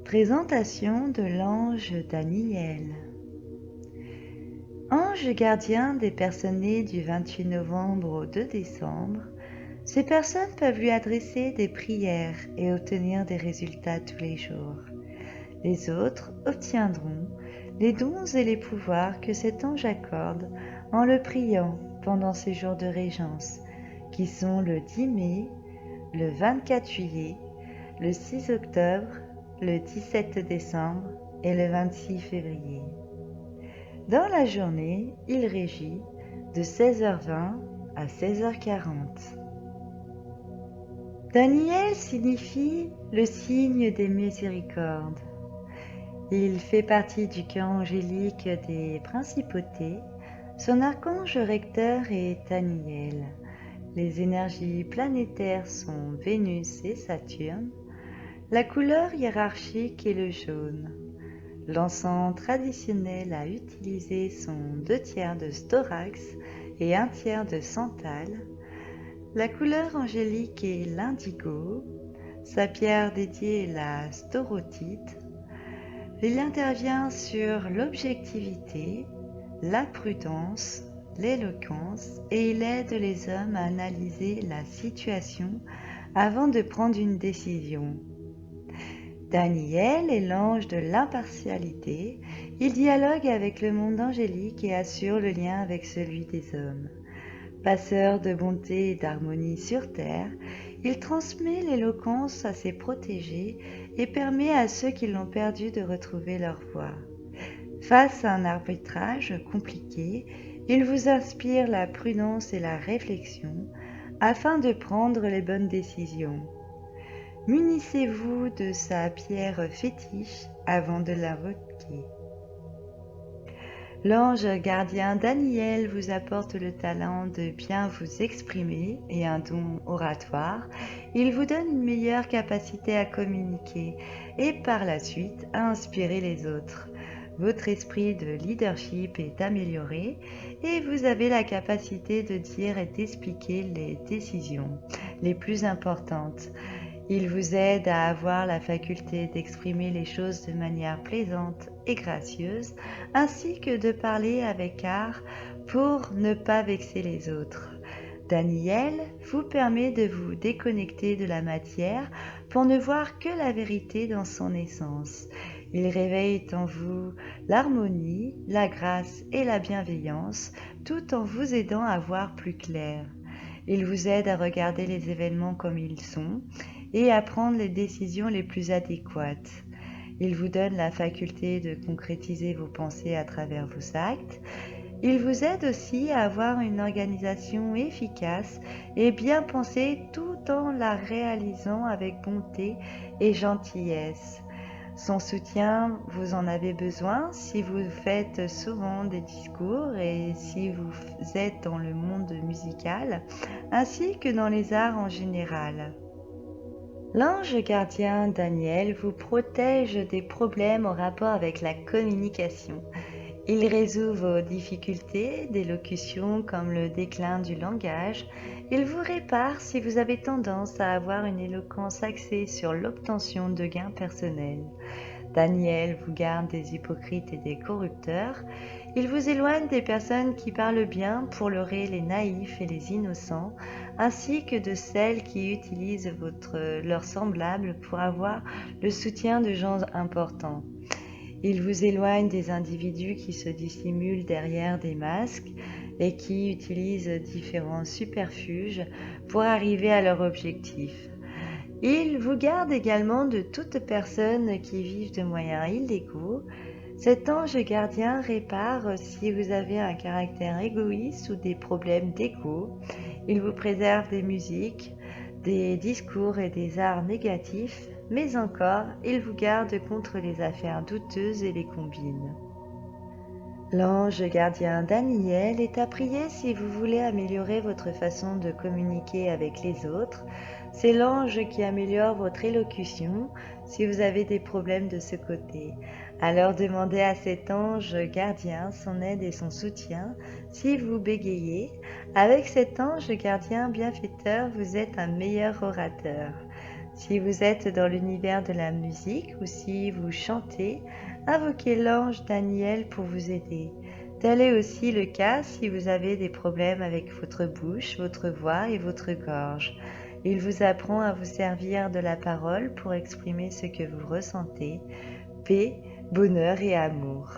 Présentation de l'ange Daniel. Ange gardien des personnes nées du 28 novembre au 2 décembre, ces personnes peuvent lui adresser des prières et obtenir des résultats tous les jours. Les autres obtiendront les dons et les pouvoirs que cet ange accorde en le priant pendant ces jours de régence, qui sont le 10 mai, le 24 juillet, le 6 octobre, le 17 décembre et le 26 février. Dans la journée, il régit de 16h20 à 16h40. Daniel signifie le signe des miséricordes. Il fait partie du clan angélique des principautés. Son archange recteur est Daniel. Les énergies planétaires sont Vénus et Saturne. La couleur hiérarchique est le jaune. L'encens traditionnel à utiliser sont 2/3 de storax et 1/3 de santal. La couleur angélique est l'indigo. Sa pierre dédiée est la storotite. Il intervient sur l'objectivité, la prudence, l'éloquence et il aide les hommes à analyser la situation avant de prendre une décision. Daniel est l'ange de l'impartialité. Il dialogue avec le monde angélique et assure le lien avec celui des hommes. Passeur de bonté et d'harmonie sur terre, il transmet l'éloquence à ses protégés et permet à ceux qui l'ont perdu de retrouver leur voie. Face à un arbitrage compliqué, il vous inspire la prudence et la réflexion afin de prendre les bonnes décisions. Munissez-vous de sa pierre fétiche avant de l'invoquer. L'ange gardien Daniel vous apporte le talent de bien vous exprimer et un don oratoire. Il vous donne une meilleure capacité à communiquer et par la suite à inspirer les autres. Votre esprit de leadership est amélioré et vous avez la capacité de dire et d'expliquer les décisions les plus importantes. Il vous aide à avoir la faculté d'exprimer les choses de manière plaisante et gracieuse, ainsi que de parler avec art pour ne pas vexer les autres. Daniel vous permet de vous déconnecter de la matière pour ne voir que la vérité dans son essence. Il réveille en vous l'harmonie, la grâce et la bienveillance, tout en vous aidant à voir plus clair. Il vous aide à regarder les événements comme ils sont et à prendre les décisions les plus adéquates. Il vous donne la faculté de concrétiser vos pensées à travers vos actes. Il vous aide aussi à avoir une organisation efficace et bien pensée tout en la réalisant avec bonté et gentillesse. Son soutien, vous en avez besoin si vous faites souvent des discours et si vous êtes dans le monde musical, ainsi que dans les arts en général. L'ange gardien Daniel vous protège des problèmes en rapport avec la communication. Il résout vos difficultés d'élocution comme le déclin du langage. Il vous répare si vous avez tendance à avoir une éloquence axée sur l'obtention de gains personnels. Daniel vous garde des hypocrites et des corrupteurs. Il vous éloigne des personnes qui parlent bien pour leurrer les naïfs et les innocents, ainsi que de celles qui utilisent leurs semblables pour avoir le soutien de gens importants. Il vous éloigne des individus qui se dissimulent derrière des masques et qui utilisent différents superfuges pour arriver à leur objectif. Il vous garde également de toute personne qui vivent de moyens illégaux. Cet ange gardien répare si vous avez un caractère égoïste ou des problèmes d'ego. Il vous préserve des musiques, des discours et des arts négatifs, mais encore, il vous garde contre les affaires douteuses et les combines. L'ange gardien Daniel est à prier si vous voulez améliorer votre façon de communiquer avec les autres. C'est l'ange qui améliore votre élocution si vous avez des problèmes de ce côté. Alors demandez à cet ange gardien son aide et son soutien si vous bégayez. Avec cet ange gardien bienfaiteur, vous êtes un meilleur orateur. Si vous êtes dans l'univers de la musique ou si vous chantez, invoquez l'ange Daniel pour vous aider. Tel est aussi le cas si vous avez des problèmes avec votre bouche, votre voix et votre gorge. Il vous apprend à vous servir de la parole pour exprimer ce que vous ressentez, paix, bonheur et amour.